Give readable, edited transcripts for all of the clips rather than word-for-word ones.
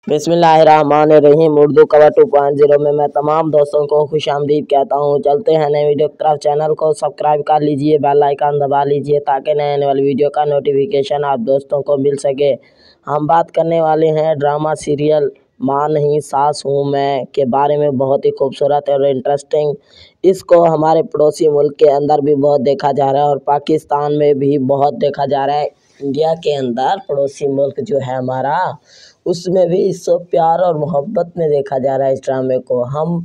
बिस्मिल्लाहिर्रहमानिर्रहीम। उर्दू कवर 2.0 में मैं तमाम दोस्तों को खुशामदीद कहता हूँ। चलते हैं नए वीडियो की तरफ। चैनल को सब्सक्राइब कर लीजिए, बेल आइकन दबा लीजिए ताकि नए आने वाली वीडियो का नोटिफिकेशन आप दोस्तों को मिल सके। हम बात करने वाले हैं ड्रामा सीरियल माँ नहीं सास हूँ मैं के बारे में। बहुत ही खूबसूरत और इंटरेस्टिंग। इसको हमारे पड़ोसी मुल्क के अंदर भी बहुत देखा जा रहा है और पाकिस्तान में भी बहुत देखा जा रहा है। इंडिया के अंदर पड़ोसी मुल्क जो है हमारा, उसमें भी इसको प्यार और मोहब्बत में देखा जा रहा है इस ड्रामे को। हम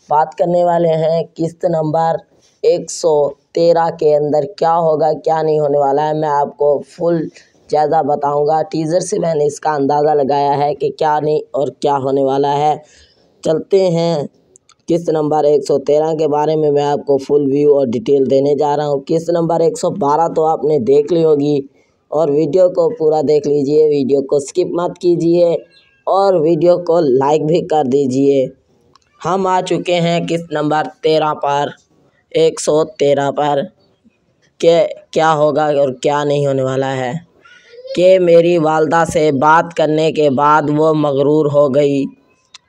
बात करने वाले हैं किस्त नंबर 113 के अंदर क्या होगा क्या नहीं होने वाला है। मैं आपको फुल ज़्यादा बताऊंगा। टीज़र से मैंने इसका अंदाज़ा लगाया है कि क्या नहीं और क्या होने वाला है। चलते हैं किस्त नंबर 113 के बारे में मैं आपको फुल व्यू और डिटेल देने जा रहा हूँ। किस्त नंबर 112 तो आपने देख ली होगी और वीडियो को पूरा देख लीजिए, वीडियो को स्किप मत कीजिए और वीडियो को लाइक भी कर दीजिए। हम आ चुके हैं किस्त नंबर 13 पर, 113 पर कि क्या होगा और क्या नहीं होने वाला है। कि मेरी वालदा से बात करने के बाद वो मगरूर हो गई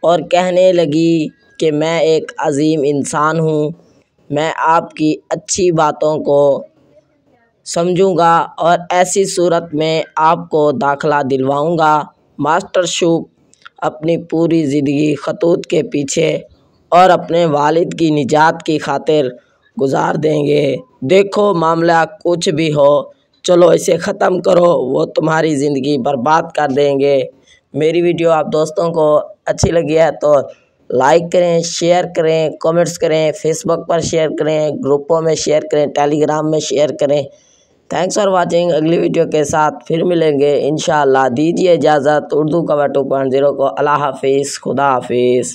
और कहने लगी कि मैं एक अजीम इंसान हूँ, मैं आपकी अच्छी बातों को समझूंगा और ऐसी सूरत में आपको दाखिला दिलवाऊंगा। मास्टर शूप अपनी पूरी ज़िंदगी खतूत के पीछे और अपने वालिद की निजात की खातिर गुजार देंगे। देखो मामला कुछ भी हो, चलो इसे ख़त्म करो, वो तुम्हारी ज़िंदगी बर्बाद कर देंगे। मेरी वीडियो आप दोस्तों को अच्छी लगी है तो लाइक करें, शेयर करें, कमेंट्स करें, फेसबुक पर शेयर करें, ग्रुपों में शेयर करें, टेलीग्राम में शेयर करें। Thanks for watching. अगली वीडियो के साथ फिर मिलेंगे इंशाअल्लाह। दीजिए इजाज़त। उर्दू कवर 2.0 को अल्लाह हाफिज़, खुदा हाफिज़।